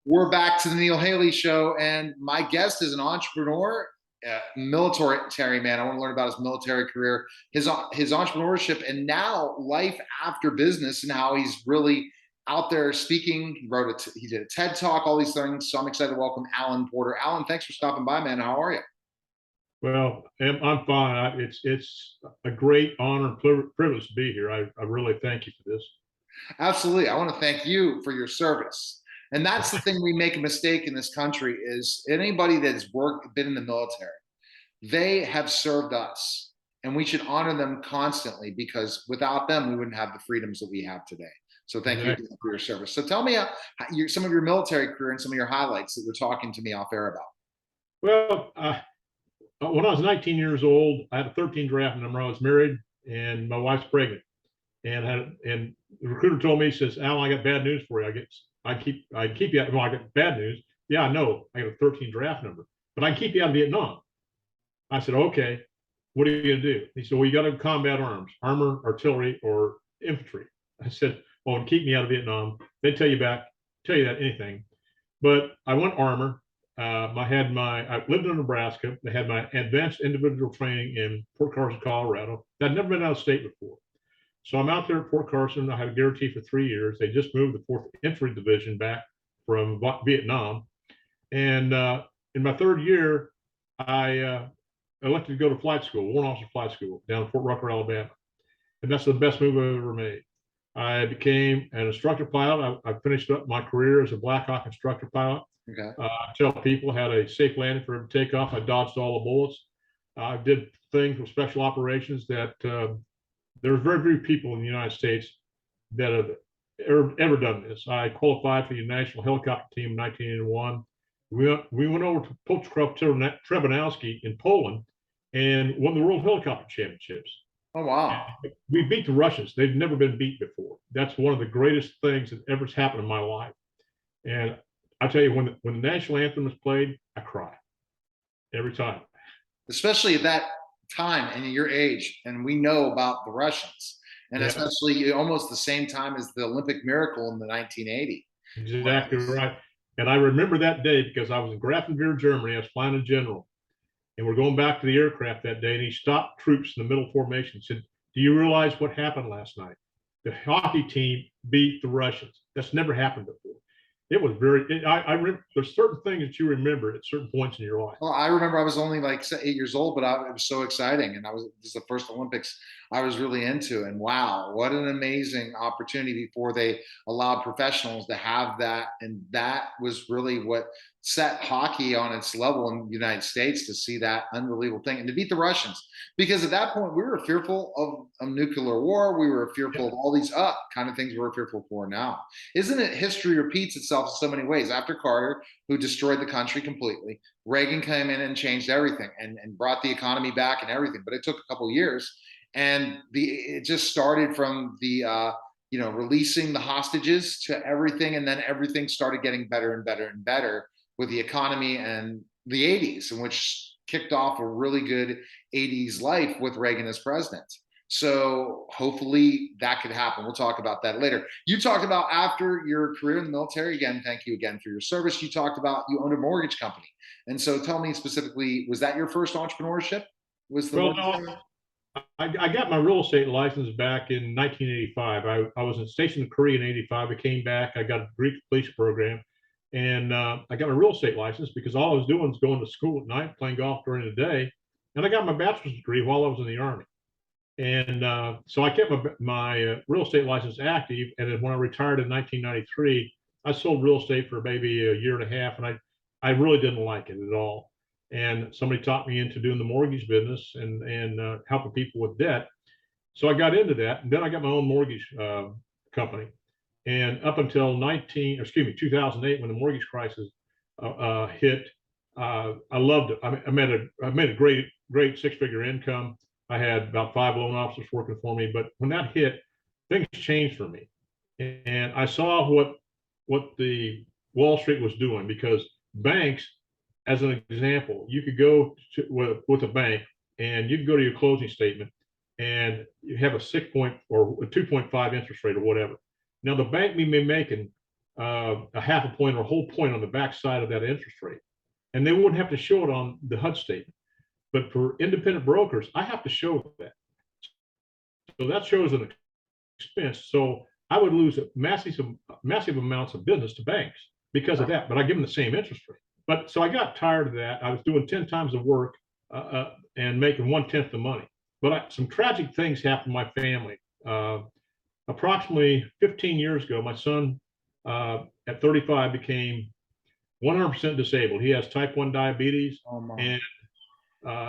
We're back to the Neil Haley Show, and my guest is an entrepreneur, military man. I want to learn about his military career, his entrepreneurship, and now life after business, and how he's really out there speaking. He did a TED Talk, all these things. So I'm excited to welcome Alan Porter. Alan, thanks for stopping by, man. How are you? Well, I'm fine. It's a great honor and privilege to be here. I really thank you for this. Absolutely. I want to thank you for your service. And that's the thing, we make a mistake in this country is anybody that's been in the military, they have served us, and we should honor them constantly, because without them, we wouldn't have the freedoms that we have today. So thank you Exactly. for your service. So tell me some of your military career and some of your highlights that you're talking to me off air about. Well, when I was 19 years old, I had a 13 draft number. I was married, and my wife's pregnant, and the recruiter told me, he says, "Alan, I got bad news for you. I keep you out." Well, I got bad news. Yeah, I know. I got a 13 draft number, but I can keep you out of Vietnam. I said, "Okay, what are you going to do?" He said, "Well, you got to combat arms, armor, artillery, or infantry." I said, "Well, and keep me out of Vietnam." They tell you that anything. But I went armor. I lived in Nebraska. They had my advanced individual training in Fort Carson, Colorado. I'd never been out of state before. So I'm out there at Fort Carson. I had a guarantee for 3 years. They just moved the 4th Infantry Division back from Vietnam. And in my 3rd year, I elected to go to flight school, Warrant Officer Flight School down in Fort Rucker, Alabama. And that's the best move I've ever made. I became an instructor pilot. I finished up my career as a Black Hawk instructor pilot. Okay. I tell people how to safe landing for every takeoff. I dodged all the bullets. I did things with special operations that there's very few people in the United States that have ever done this. I qualified for the National Helicopter Team in 1981. We went over to Pockrów Trzebanowski in Poland and won the World Helicopter Championships. Oh, wow. We beat the Russians. They've never been beat before. That's one of the greatest things that ever's happened in my life. And I tell you, when the national anthem is played, I cry every time. Especially at that time and your age, and we know about the Russians, and Yeah, especially almost the same time as the Olympic miracle in the 1980. exactly right. And I remember that day because I was in Grafenwehr, Germany. I was flying a general, and we're going back to the aircraft that day, and he stopped troops in the middle formation and said, "Do you realize what happened last night? The hockey team beat the Russians. That's never happened before." It was I remember there's certain things that you remember at certain points in your life. Well, I remember I was only like 8 years old, but it was so exciting, and this is the first Olympics I was really into. And wow, what an amazing opportunity before they allowed professionals to have that, and that was really what set hockey on its level in the United States, to see that unbelievable thing and to beat the Russians. Because at that point, we were fearful of nuclear war. We were fearful of all these kind of things we're fearful for now. Isn't it history repeats itself in so many ways? After Carter, who destroyed the country completely, Reagan came in and changed everything and brought the economy back and everything. But it took a couple of years. And it just started from the releasing the hostages to everything. And then everything started getting better and better and better with the economy and the 80s, in which kicked off a really good 80s life with Reagan as president. So hopefully that could happen. We'll talk about that later. You talked about after your career in the military, again, thank you again for your service. You talked about you owned a mortgage company. And so tell me specifically, was that your first entrepreneurship? Was the Well, mortgage? no, I got my real estate license back in 1985. I was stationed in Korea in '85. I came back. I got a Greek police program, and I got my real estate license because all I was doing was going to school at night, playing golf during the day, and I got my bachelor's degree while I was in the Army. And so I kept my real estate license active. And then when I retired in 1993, I sold real estate for maybe a year and a half, and I really didn't like it at all. And somebody taught me into doing the mortgage business and helping people with debt. So I got into that, and then I got my own mortgage company. And up until 2008, when the mortgage crisis hit, I loved it. I made a great 6-figure income. I had about 5 loan officers working for me. But when that hit, things changed for me, and I saw what the Wall Street was doing, because banks, as an example, you could go with a bank and you could go to your closing statement and you have a 6 point or a 2.5 interest rate or whatever. Now the bank may be making a half a point or a whole point on the back side of that interest rate. And they wouldn't have to show it on the HUD statement. But for independent brokers, I have to show that. So that shows an expense. So I would lose massive amounts of business to banks because of that. But I give them the same interest rate. But so I got tired of that. I was doing 10 times the work and making 1/10 the money. But some tragic things happened to my family. Approximately 15 years ago, my son at 35 became 100% disabled. He has type 1 diabetes, and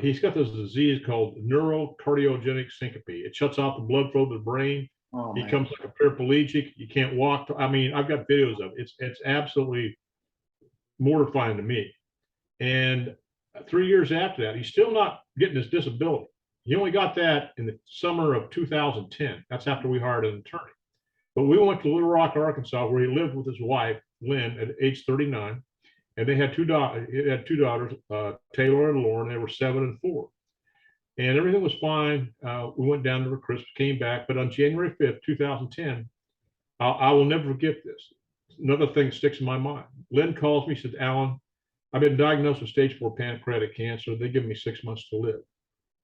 he's got this disease called neurocardiogenic syncope. It shuts off the blood flow to the brain. He becomes like a paraplegic. You can't walk. I mean, I've got videos of it. It's absolutely mortifying to me. And 3 years after that, he's still not getting his disability. He only got that in the summer of 2010. That's after we hired an attorney. But we went to Little Rock, Arkansas, where he lived with his wife, Lynn, at age 39. And they had two daughters, Taylor and Lauren. They were 7 and 4. And everything was fine. We went down there for Christmas, came back. But on January 5th, 2010, I will never forget this. Another thing sticks in my mind. Lynn calls me, says, Alan, I've been diagnosed with stage 4 pancreatic cancer. They give me 6 months to live.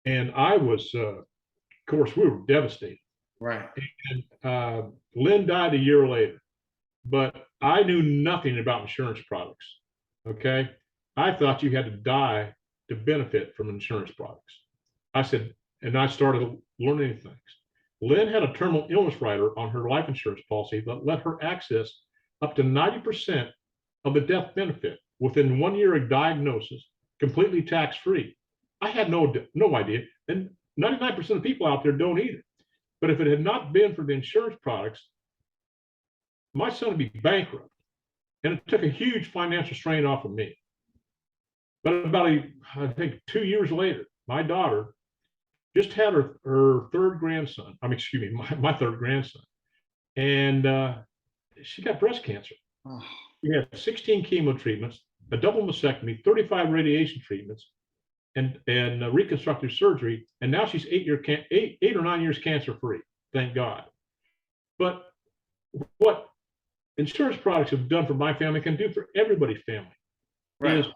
And I was, of course, we were devastated. Right. And Lynn died a year later, but I knew nothing about insurance products. Okay. I thought you had to die to benefit from insurance products. I said, and I started learning things. Lynn had a terminal illness rider on her life insurance policy that let her access up to 90% of the death benefit within 1 year of diagnosis, completely tax-free. I had no idea. And 99% of people out there don't either. But if it had not been for the insurance products, my son would be bankrupt. And it took a huge financial strain off of me. But about, I think 2 years later, my daughter just had her third grandson. Excuse me, my third grandson. And she got breast cancer. She had 16 chemo treatments, a double mastectomy, 35 radiation treatments, and reconstructive surgery. And now she's 8 or 9 years cancer free. Thank God. But what insurance products have done for my family can do for everybody's family is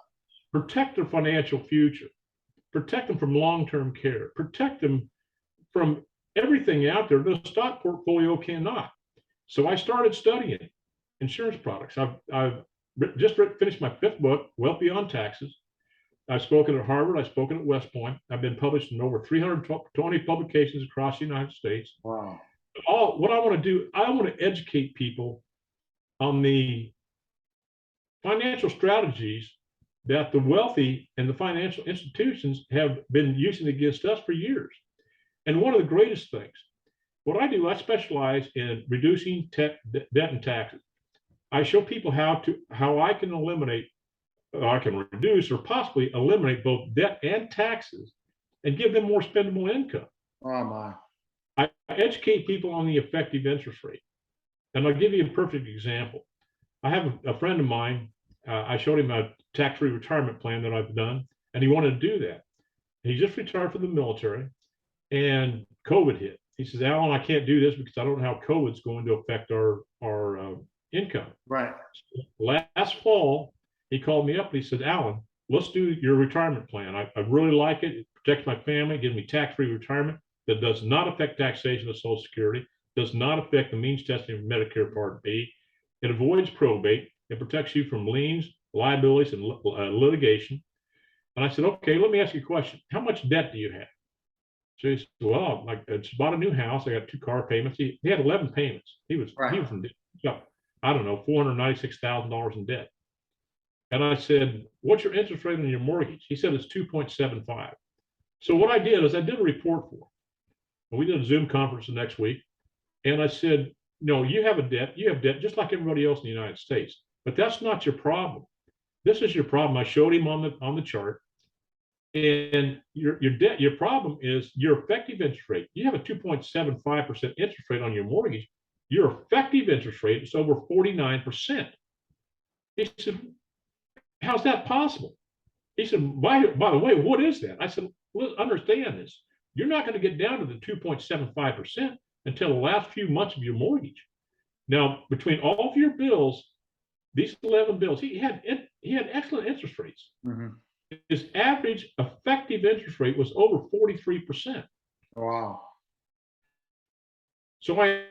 protect their financial future, protect them from long-term care, protect them from everything out there the stock portfolio cannot. So I started studying insurance products. I've just finished my 5th book, Wealth Beyond Taxes. I've spoken at Harvard. I've spoken at West Point. I've been published in over 320 publications across the United States. Wow. What I want to do, I want to educate people on the financial strategies that the wealthy and the financial institutions have been using against us for years. And one of the greatest things, what I do, I specialize in reducing debt and taxes. I show people how I can reduce or possibly eliminate both debt and taxes and give them more spendable income. Oh my. I educate people on the effective interest rate. And I'll give you a perfect example. I have a friend of mine, I showed him a tax-free retirement plan that I've done, and he wanted to do that. He just retired from the military, and COVID hit. He says, Alan, I can't do this because I don't know how COVID's going to affect our income. Right. Last fall, he called me up and he said, Alan, let's do your retirement plan. I really like it. It protects my family, gives me tax-free retirement that does not affect taxation of Social Security, does not affect the means testing of Medicare Part B. It avoids probate. It protects you from liens, liabilities, and litigation. And I said, okay, let me ask you a question. How much debt do you have? So he said, well, it's about a new house. I got 2 car payments. He had 11 payments. He was in debt. I don't know, $496,000 in debt. And I said, what's your interest rate on your mortgage? He said, it's 2.75. So what I did is I did a report for him. And we did a Zoom conference the next week. And I said, no, you have a debt. You have debt just like everybody else in the United States. But that's not your problem. This is your problem. I showed him on the chart. And your debt, your problem is your effective interest rate. You have a 2.75% interest rate on your mortgage. Your effective interest rate is over 49%. He said, how's that possible? He said, by the way, what is that? I said, well, understand this. You're not going to get down to the 2.75% until the last few months of your mortgage. Now, between all of your bills, these 11 bills, he had excellent interest rates. Mm-hmm. His average effective interest rate was over 43%. Wow. So I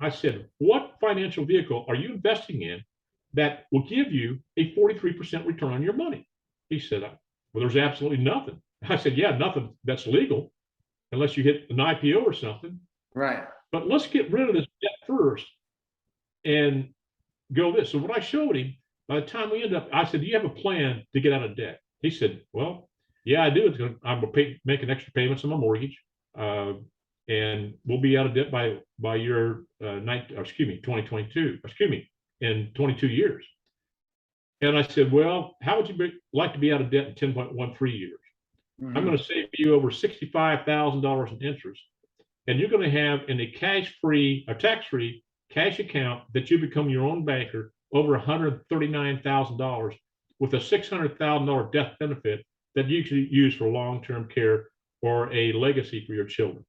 said, what financial vehicle are you investing in that will give you a 43% return on your money? He said, well, there's absolutely nothing. I said, yeah, nothing that's legal unless you hit an IPO or something. Right. But let's get rid of this debt first and go this. So when I showed him, by the time we ended up, I said, do you have a plan to get out of debt? He said, well, yeah, I do. I'm going to make an extra payments on my mortgage. And we'll be out of debt by year 2022, in 22 years. And I said, well, how would you like to be out of debt in 10.13 years? Mm-hmm. I'm going to save you over $65,000 in interest. And you're going to have in a tax-free cash account that you become your own banker over $139,000 with a $600,000 death benefit that you can use for long-term care or a legacy for your children.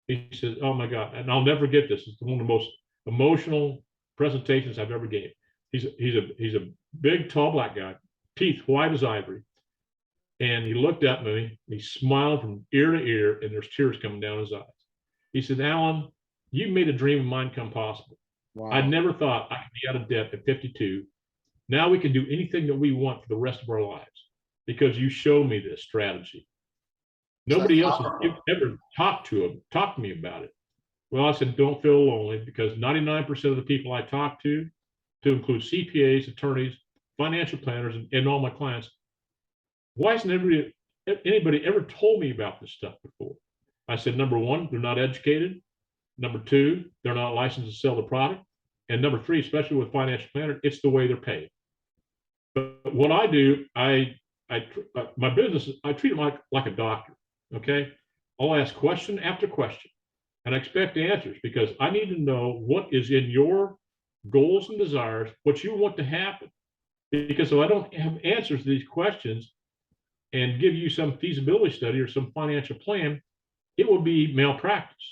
He says, oh my God, and I'll never forget this. It's one of the most emotional presentations I've ever gave. He's a big, tall black guy, teeth white as ivory. And he looked at me, he smiled from ear to ear, and there's tears coming down his eyes. He said, Alan, you made a dream of mine come possible. Wow. I never thought I could be out of debt at 52. Now we can do anything that we want for the rest of our lives because you showed me this strategy. Nobody else has ever talked to me about it. Well, I said, don't feel lonely because 99% of the people I talk to include CPAs, attorneys, financial planners, and all my clients, why hasn't anybody ever told me about this stuff before? I said, number one, they're not educated. Number two, they're not licensed to sell the product. And number three, especially with financial planners, it's the way they're paid. But what I do, my business, I treat them like a doctor. Okay, I'll ask question after question, and I expect answers because I need to know what is in your goals and desires, what you want to happen. Because if I don't have answers to these questions and give you some feasibility study or some financial plan, it will be malpractice.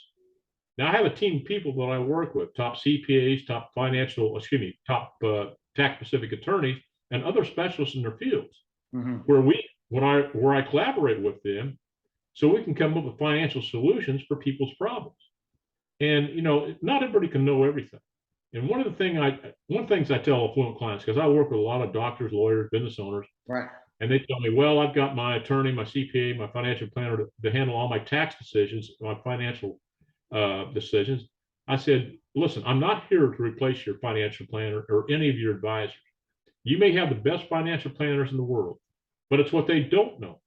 Now I have a team of people that I work with, top CPAs, top tax-specific attorneys, and other specialists in their fields, Mm-hmm. where I collaborate with them, so we can come up with financial solutions for people's problems. And not everybody can know everything. And one of the things I tell affluent clients, because I work with a lot of doctors, lawyers, business owners, Right. and they tell me, well, I've got my attorney, my CPA, my financial planner to handle all my tax decisions, my financial decisions. I said, listen, I'm not here to replace your financial planner or any of your advisors. You may have the best financial planners in the world, but it's what they don't know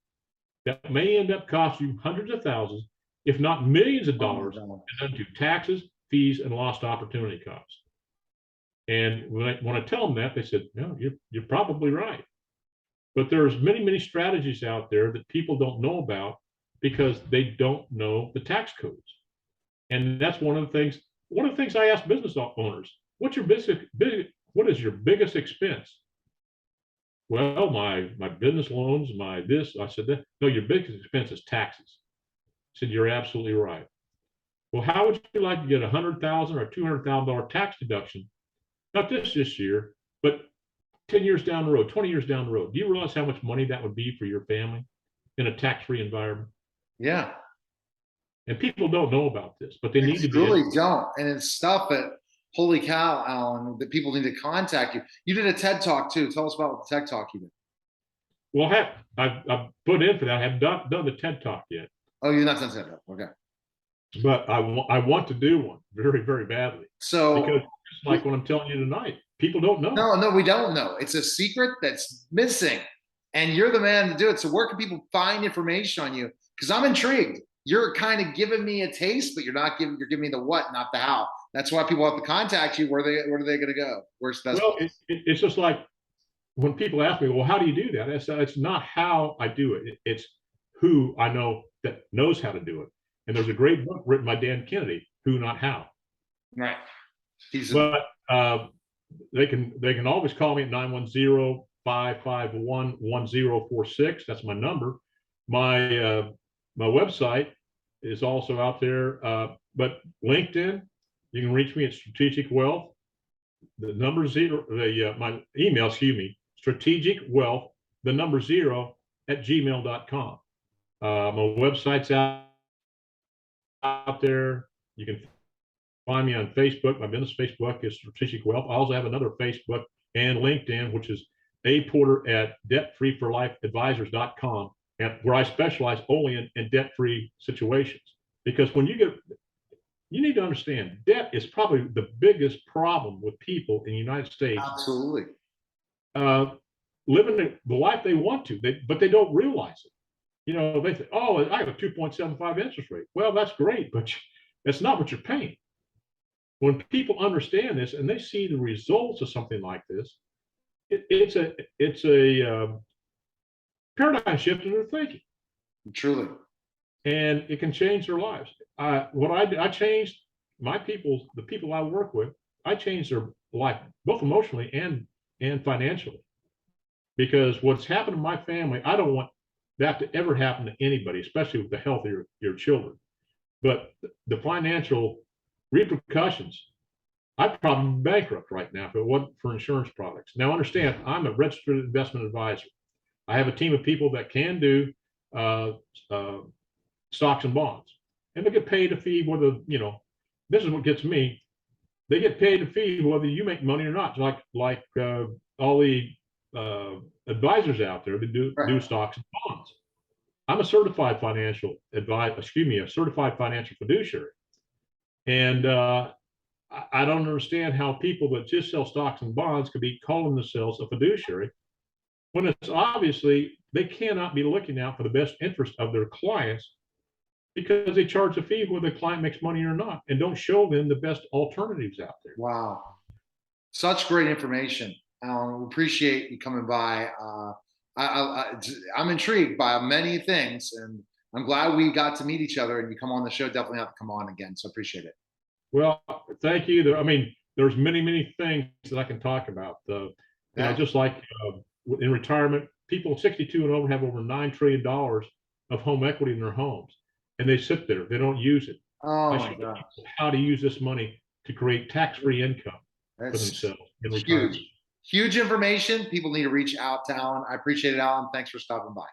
that may end up costing you hundreds of thousands, if not millions of dollars, due to taxes, fees, and lost opportunity costs. And when I tell them that, they said, no, you're probably right. But there's many strategies out there that people don't know about because they don't know the tax codes. And that's one of the things I ask business owners, what is your biggest expense? Well, my business loans, my this. I said, no, your biggest expense is taxes. I said, you're absolutely right. Well, how would you like to get $100,000 or $200,000 tax deduction? Not this year, but 10 years down the road, 20 years down the road. Do you realize how much money that would be for your family in a tax-free environment? Yeah. And people don't know about this, but they need to be. Really don't. And it's stuff that, holy cow, Alan, that people need to contact you. You did a TED Talk too. Tell us about the TED Talk you did. Well, I've put in for that. I haven't done the TED Talk yet. Oh, you're not done TED Talk. Okay. But I want to do one very, very badly. So, because just like what I'm telling you tonight, people don't know. No, we don't know. It's a secret that's missing. And you're the man to do it. So where can people find information on you? Because I'm intrigued. You're kind of giving me a taste, but you're giving me the what, not the how. That's why people have to contact you. Where are they going to go? Where's the best? Well, it's just like when people ask me, well, how do you do that? It's not how I do it. It's who I know that knows how to do it. And there's a great book written by Dan Kennedy, Who Not How. Right. They can always call me at 910-551-1046. That's my number. My website is also out there, but LinkedIn, You can reach me at Strategic Wealth. The number zero, my email, excuse me, Strategic Wealth, the number zero at gmail.com. My website's out there. You can find me on Facebook. My business Facebook is Strategic Wealth. I also have another Facebook and LinkedIn, which is A Porter at debtfreeforlifeadvisors.com, and where I specialize only in debt-free situations. Because when you need to understand, debt is probably the biggest problem with people in the United States. Absolutely. Living the life they want to, but they don't realize it. They think, oh, I have a 2.75 interest rate. Well, that's great, but that's not what you're paying. When people understand this and they see the results of something like this, it's a paradigm shift in their thinking. Truly. And it can change their lives. I changed my people, the people I work with, I changed their life, both emotionally and financially. Because what's happened to my family, I don't want that to ever happen to anybody, especially with the health of your children. But the financial repercussions, I'd probably be bankrupt right now if it wasn't for insurance products. Now, understand, I'm a registered investment advisor. I have a team of people that can do stocks and bonds, and they get paid a fee whether, this is what gets me. They get paid a fee whether you make money or not, like all the advisors out there that do stocks and bonds. I'm a certified financial a certified financial fiduciary. And I don't understand how people that just sell stocks and bonds could be calling themselves a fiduciary when it's obviously they cannot be looking out for the best interest of their clients, because they charge a fee whether the client makes money or not, and don't show them the best alternatives out there. Wow. Such great information, Alan. We appreciate you coming by. I'm intrigued by many things, and I'm glad we got to meet each other and you come on the show. Definitely have to come on again. So appreciate it. Well, thank you. There's many things that I can talk about. Just like in retirement, people 62 and over have over $9 trillion of home equity in their homes, and they sit there. They don't use it. Oh my God. How to use this money to create tax-free income for themselves in retirement. Huge information. People need to reach out to Alan. I appreciate it, Alan. Thanks for stopping by.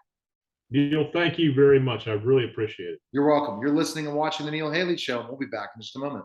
Neil, thank you very much. I really appreciate it. You're welcome. You're listening and watching the Neil Haley Show, and we'll be back in just a moment.